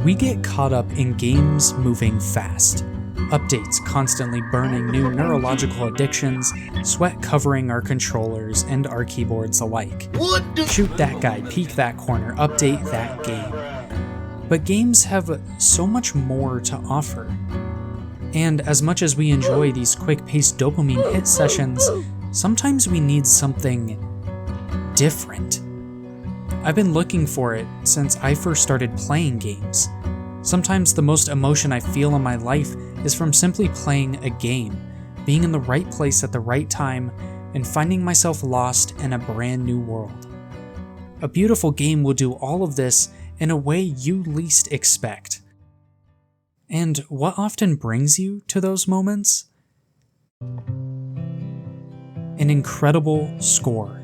We get caught up in games moving fast. Updates constantly burning new neurological addictions, sweat covering our controllers and our keyboards alike. Shoot that guy, peek that corner, update that game. But games have so much more to offer. And as much as we enjoy these quick-paced dopamine hit sessions, sometimes we need something different. I've been looking for it since I first started playing games. Sometimes the most emotion I feel in my life is from simply playing a game, being in the right place at the right time, and finding myself lost in a brand new world. A beautiful game will do all of this in a way you least expect. And what often brings you to those moments? An incredible score.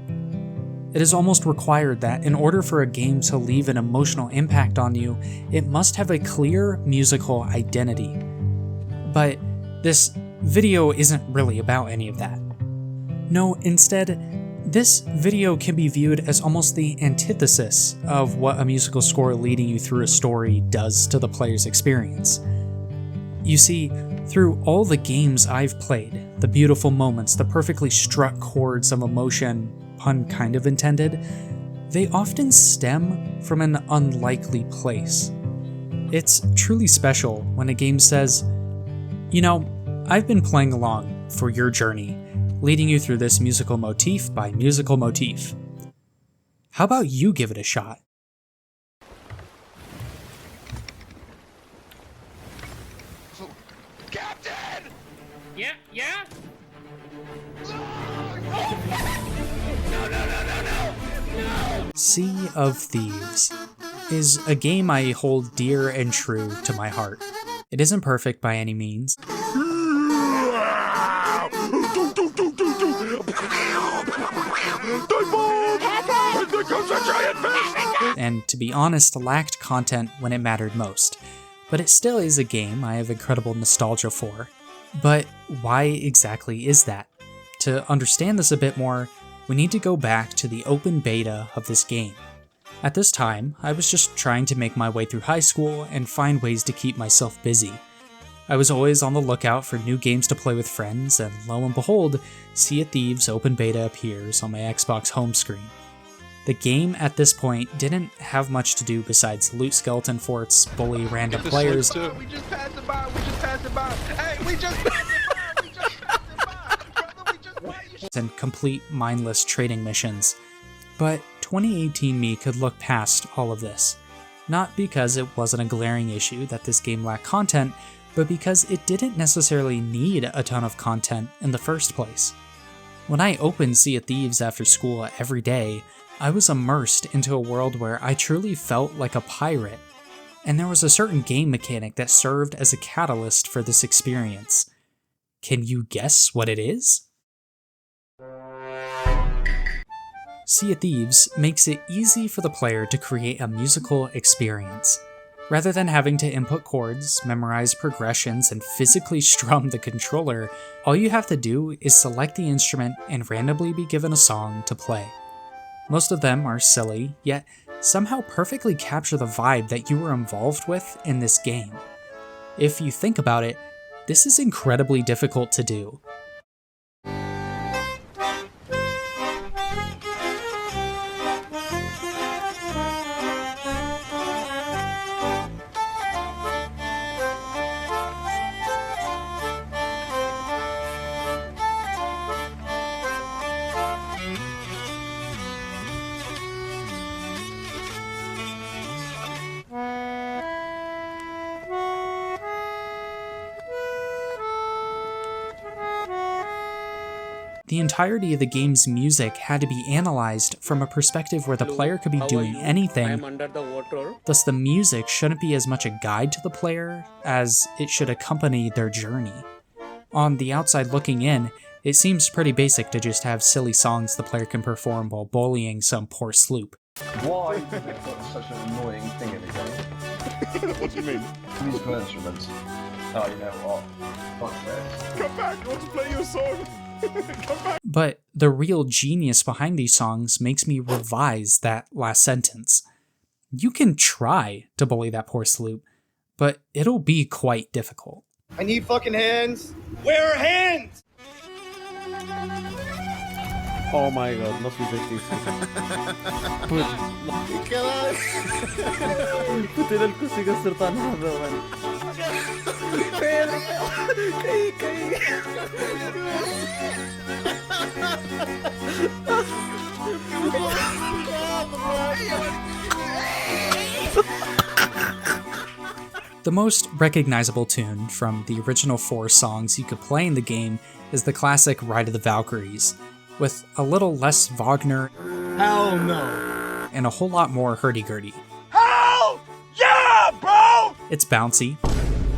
It is almost required that in order for a game to leave an emotional impact on you, it must have a clear musical identity. But this video isn't really about any of that. No, instead, this video can be viewed as almost the antithesis of what a musical score leading you through a story does to the player's experience. You see, through all the games I've played, the beautiful moments, the perfectly struck chords of emotion, pun kind of intended, they often stem from an unlikely place. It's truly special when a game says, you know, I've been playing along for your journey, leading you through this musical motif by musical motif. How about you give it a shot? Captain! Yeah? No! Sea of Thieves is a game I hold dear and true to my heart. It isn't perfect by any means. And to be honest, lacked content when it mattered most. But it still is a game I have incredible nostalgia for. But why exactly is that? To understand this a bit more, we need to go back to the open beta of this game. At this time, I was just trying to make my way through high school and find ways to keep myself busy. I was always on the lookout for new games to play with friends, and lo and behold, Sea of Thieves open beta appears on my Xbox home screen. The game at this point didn't have much to do besides loot skeleton forts, bully random players, We just passed it by! Hey, we just passed it by! and complete mindless trading missions. But 2018 me could look past all of this. Not because it wasn't a glaring issue that this game lacked content, but because it didn't necessarily need a ton of content in the first place. When I opened Sea of Thieves after school every day, I was immersed into a world where I truly felt like a pirate, and there was a certain game mechanic that served as a catalyst for this experience. Can you guess what it is? Sea of Thieves makes it easy for the player to create a musical experience. Rather than having to input chords, memorize progressions, and physically strum the controller, all you have to do is select the instrument and randomly be given a song to play. Most of them are silly, yet somehow perfectly capture the vibe that you were involved with in this game. If you think about it, this is incredibly difficult to do. The entirety of the game's music had to be analyzed from a perspective where the player could be doing anything, under the water. thus the music shouldn't be as much a guide to the player as it should accompany their journey. On the outside looking in, it seems pretty basic to just have silly songs the player can perform while bullying some poor sloop. Why have they put such an annoying thing in the game? What do you mean? Musical instruments. Oh, you know what? Fuck this. Come back! I want to play your song! Come back! But the real genius behind these songs makes me revise that last sentence. You can try to bully that poor sloop, but it'll be quite difficult. I need fucking hands. Where are hands? Oh my god, no suicide Putin الكرسي قصرتان هذا The most recognizable tune from the original 4 songs you could play in the game is the classic Ride of the Valkyries, with a little less Wagner Hell no. and a whole lot more hurdy-gurdy. Hell yeah, bro! It's bouncy,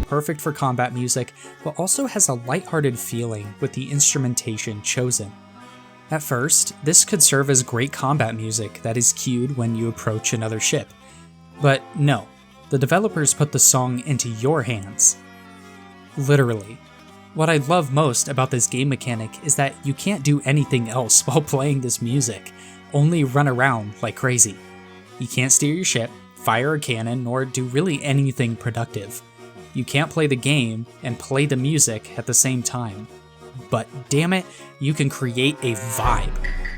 perfect for combat music, but also has a lighthearted feeling with the instrumentation chosen. At first, this could serve as great combat music that is cued when you approach another ship. But no, the developers put the song into your hands. Literally. What I love most about this game mechanic is that you can't do anything else while playing this music, only run around like crazy. You can't steer your ship, fire a cannon, or do really anything productive. You can't play the game and play the music at the same time. But damn it, you can create a vibe.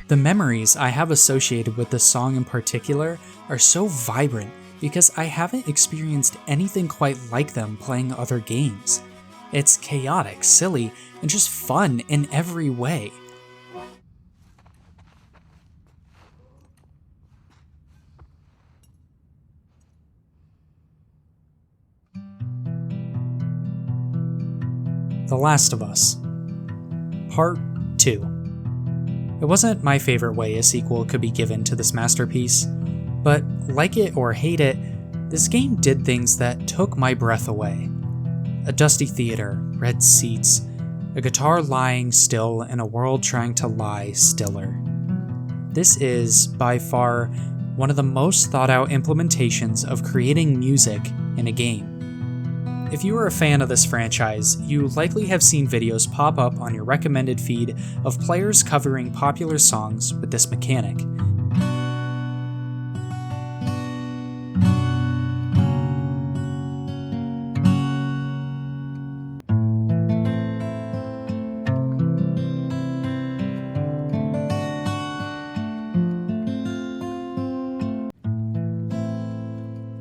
The memories I have associated with this song in particular are so vibrant because I haven't experienced anything quite like them playing other games. It's chaotic, silly, and just fun in every way. The Last of Us Part 2. It wasn't my favorite way a sequel could be given to this masterpiece, but like it or hate it, this game did things that took my breath away. A dusty theater, red seats, a guitar lying still in a world trying to lie stiller. This is, by far, one of the most thought out implementations of creating music in a game. If you are a fan of this franchise, you likely have seen videos pop up on your recommended feed of players covering popular songs with this mechanic.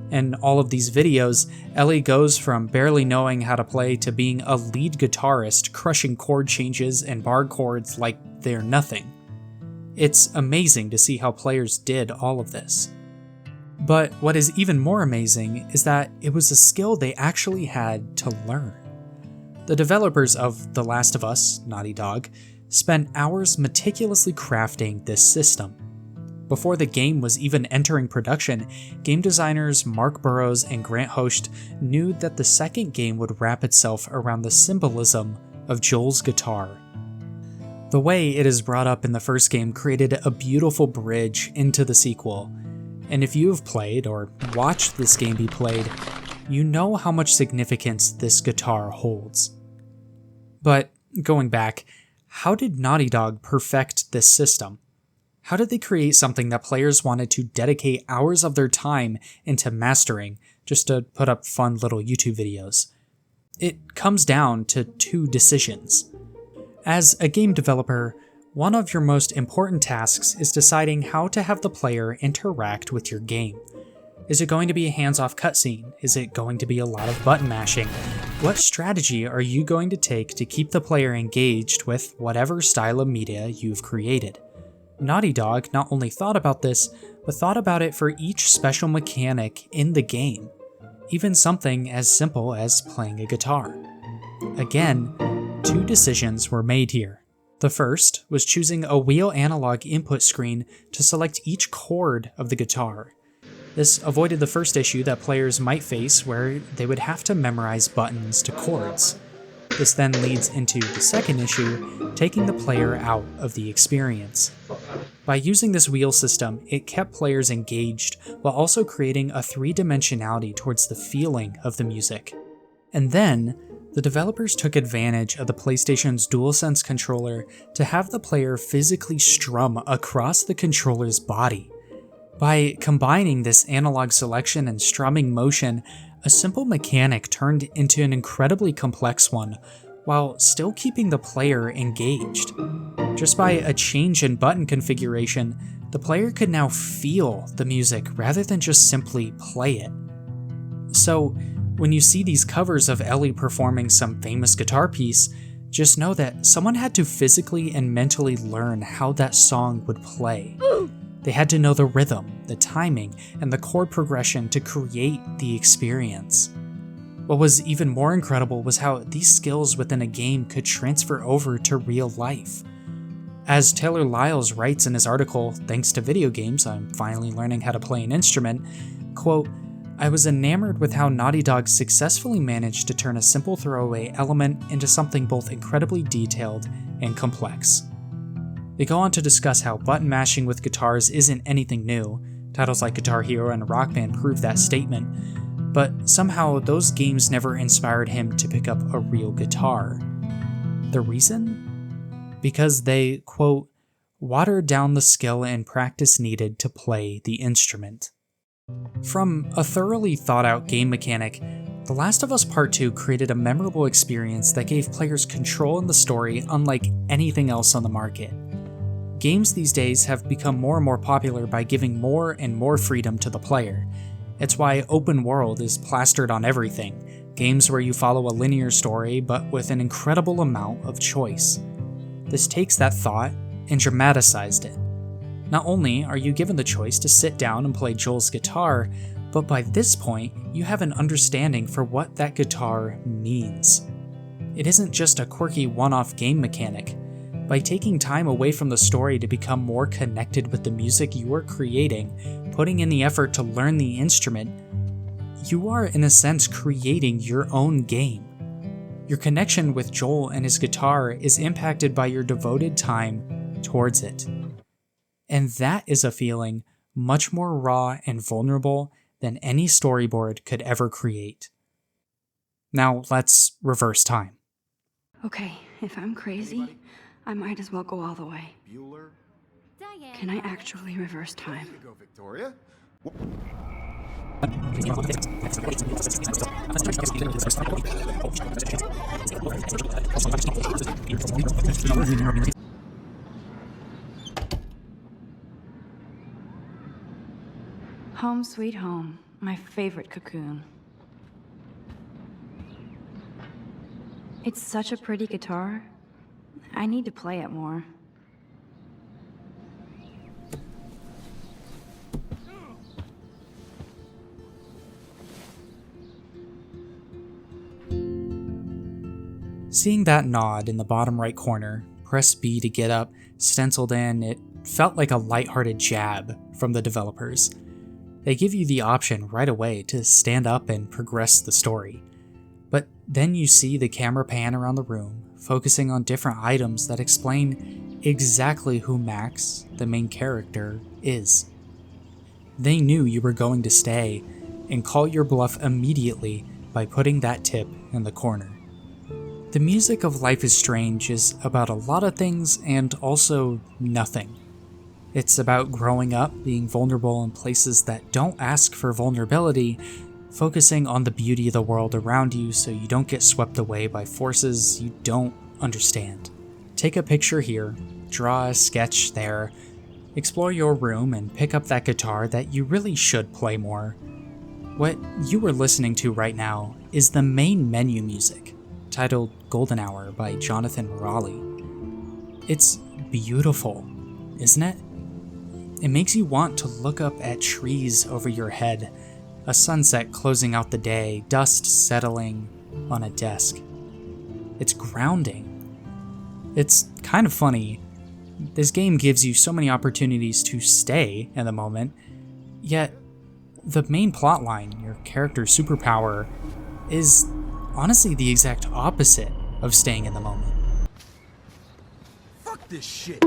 In all of these videos, Ellie goes from barely knowing how to play to being a lead guitarist crushing chord changes and bar chords like they're nothing. It's amazing to see how players did all of this. But what is even more amazing is that it was a skill they actually had to learn. The developers of The Last of Us, Naughty Dog, spent hours meticulously crafting this system. Before the game was even entering production, game designers Mark Burrows and Grant Host knew that the second game would wrap itself around the symbolism of Joel's guitar. The way it is brought up in the first game created a beautiful bridge into the sequel, and if you have played or watched this game be played, you know how much significance this guitar holds. But going back, how did Naughty Dog perfect this system? How did they create something that players wanted to dedicate hours of their time into mastering just to put up fun little YouTube videos? It comes down to 2 decisions. As a game developer, one of your most important tasks is deciding how to have the player interact with your game. Is it going to be a hands-off cutscene? Is it going to be a lot of button mashing? What strategy are you going to take to keep the player engaged with whatever style of media you've created? Naughty Dog not only thought about this, but thought about it for each special mechanic in the game, even something as simple as playing a guitar. Again, 2 decisions were made here. The first was choosing a wheel analog input screen to select each chord of the guitar. This avoided the first issue that players might face where they would have to memorize buttons to chords. This then leads into the second issue, taking the player out of the experience. By using this wheel system, it kept players engaged while also creating a 3-dimensionality towards the feeling of the music. And then, the developers took advantage of the PlayStation's DualSense controller to have the player physically strum across the controller's body. By combining this analog selection and strumming motion, a simple mechanic turned into an incredibly complex one, while still keeping the player engaged. Just by a change in button configuration, the player could now feel the music rather than just simply play it. So, when you see these covers of Ellie performing some famous guitar piece, just know that someone had to physically and mentally learn how that song would play. They had to know the rhythm, the timing, and the chord progression to create the experience. What was even more incredible was how these skills within a game could transfer over to real life. As Taylor Lyles writes in his article, "Thanks to video games, I'm finally learning how to play an instrument," quote, "I was enamored with how Naughty Dog successfully managed to turn a simple throwaway element into something both incredibly detailed and complex." They go on to discuss how button mashing with guitars isn't anything new. Titles like Guitar Hero and Rock Band prove that statement, but somehow those games never inspired him to pick up a real guitar. The reason? Because they, quote, "watered down the skill and practice needed to play the instrument." From a thoroughly thought out game mechanic, The Last of Us Part 2 created a memorable experience that gave players control in the story unlike anything else on the market. Games these days have become more and more popular by giving more and more freedom to the player. It's why open world is plastered on everything, games where you follow a linear story but with an incredible amount of choice. This takes that thought and dramatized it. Not only are you given the choice to sit down and play Joel's guitar, but by this point, you have an understanding for what that guitar means. It isn't just a quirky one-off game mechanic. By taking time away from the story to become more connected with the music you are creating, putting in the effort to learn the instrument, you are in a sense creating your own game. Your connection with Joel and his guitar is impacted by your devoted time towards it. And that is a feeling much more raw and vulnerable than any storyboard could ever create. Now let's reverse time. Okay, if I'm crazy, I might as well go all the way. Bueller? Can I actually reverse time? Go, Victoria. Home sweet home, my favorite cocoon. It's such a pretty guitar. I need to play it more. Seeing that nod in the bottom right corner, press B to get up, stenciled in, it felt like a lighthearted jab from the developers. They give you the option right away to stand up and progress the story. But then you see the camera pan around the room, focusing on different items that explain exactly who Max, the main character, is. They knew you were going to stay and call your bluff immediately by putting that tip in the corner. The music of Life is Strange is about a lot of things and also nothing. It's about growing up, being vulnerable in places that don't ask for vulnerability, focusing on the beauty of the world around you so you don't get swept away by forces you don't understand. Take a picture here, draw a sketch there, explore your room and pick up that guitar that you really should play more. What you are listening to right now is the main menu music, titled Golden Hour by Jonathan Raleigh. It's beautiful, isn't it? It makes you want to look up at trees over your head, a sunset closing out the day, dust settling on a desk. It's grounding. It's kind of funny. This game gives you so many opportunities to stay in the moment, yet the main plotline, your character's superpower, is honestly the exact opposite of staying in the moment. Fuck this shit.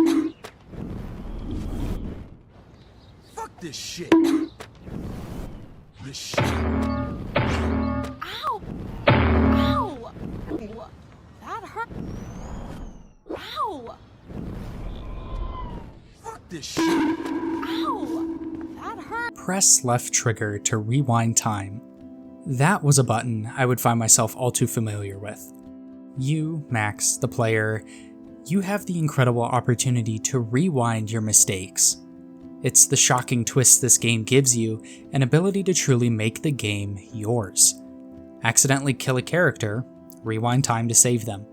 Fuck this shit. This shit. Ow! Ow! That hurt. Ow! Fuck this shit. Ow! That hurt. press left trigger to rewind time. That was a button I would find myself all too familiar with. You, Max, the player, you have the incredible opportunity to rewind your mistakes. It's the shocking twist this game gives you, an ability to truly make the game yours. Accidentally kill a character, rewind time to save them.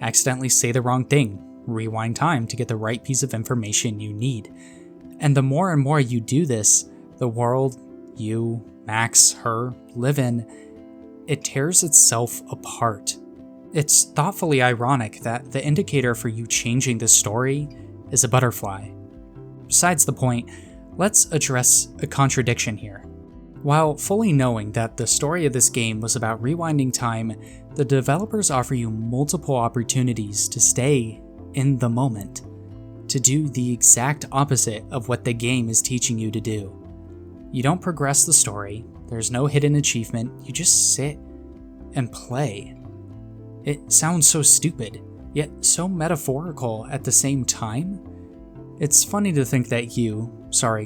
Accidentally say the wrong thing, rewind time to get the right piece of information you need. And the more and more you do this, the world you, Max, her, live in, it tears itself apart. It's thoughtfully ironic that the indicator for you changing the story is a butterfly. Besides the point, let's address a contradiction here. While fully knowing that the story of this game was about rewinding time, the developers offer you multiple opportunities to stay in the moment, to do the exact opposite of what the game is teaching you to do. You don't progress the story, there's no hidden achievement, you just sit and play. It sounds so stupid, yet so metaphorical at the same time. It's funny to think that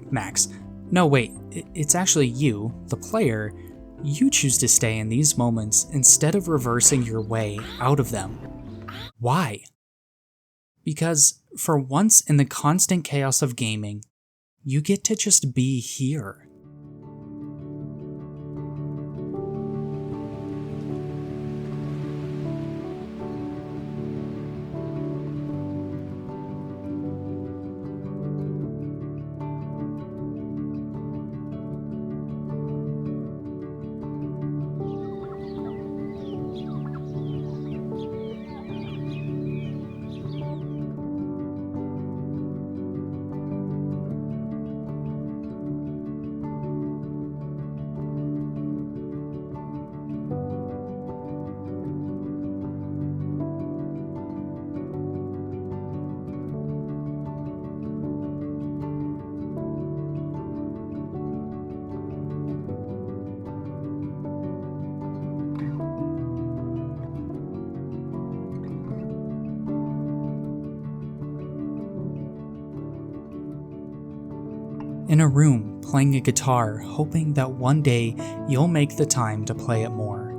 Max. No, wait, it's actually you, the player, you choose to stay in these moments instead of reversing your way out of them. Why? Because for once in the constant chaos of gaming, you get to just be here. In a room, playing a guitar, hoping that one day you'll make the time to play it more.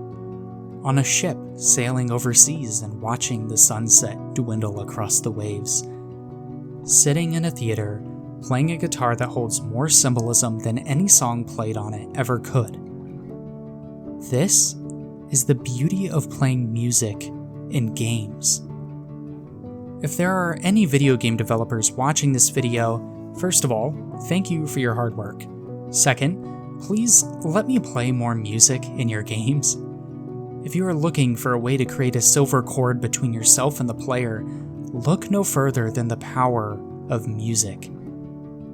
On a ship, sailing overseas and watching the sunset dwindle across the waves. Sitting in a theater, playing a guitar that holds more symbolism than any song played on it ever could. This is the beauty of playing music in games. If there are any video game developers watching this video, first of all, thank you for your hard work. Second, please let me play more music in your games. If you are looking for a way to create a silver cord between yourself and the player, look no further than the power of music.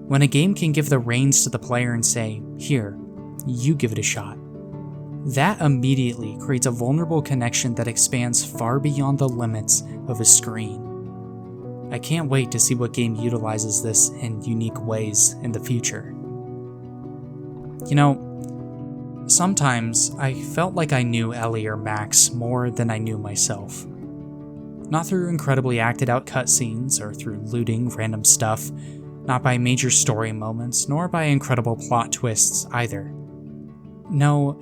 When a game can give the reins to the player and say, "Here, you give it a shot," that immediately creates a vulnerable connection that expands far beyond the limits of a screen. I can't wait to see what game utilizes this in unique ways in the future. You know, sometimes I felt like I knew Ellie or Max more than I knew myself. Not through incredibly acted out cutscenes or through looting random stuff, not by major story moments, nor by incredible plot twists either. No,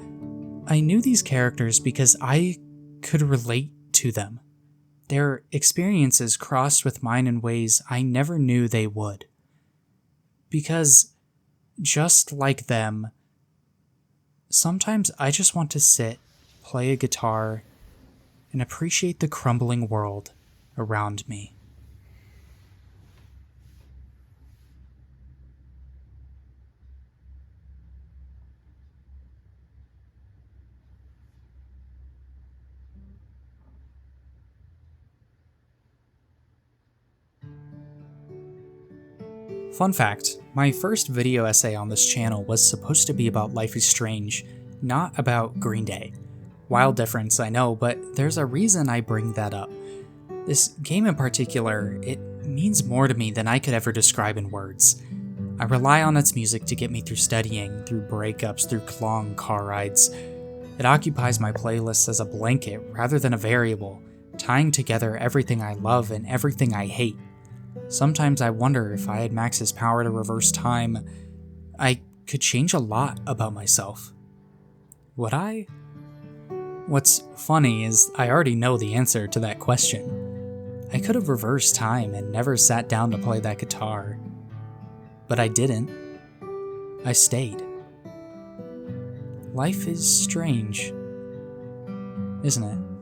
I knew these characters because I could relate to them. Their experiences crossed with mine in ways I never knew they would. Because, just like them, sometimes I just want to sit, play a guitar, and appreciate the crumbling world around me. Fun fact, my first video essay on this channel was supposed to be about Life is Strange, not about Green Day. Wild difference, I know, but there's a reason I bring that up. This game in particular, it means more to me than I could ever describe in words. I rely on its music to get me through studying, through breakups, through long car rides. It occupies my playlists as a blanket rather than a variable, tying together everything I love and everything I hate. Sometimes I wonder if I had Max's power to reverse time, I could change a lot about myself. Would I? What's funny is I already know the answer to that question. I could have reversed time and never sat down to play that guitar. But I didn't. I stayed. Life is strange, isn't it?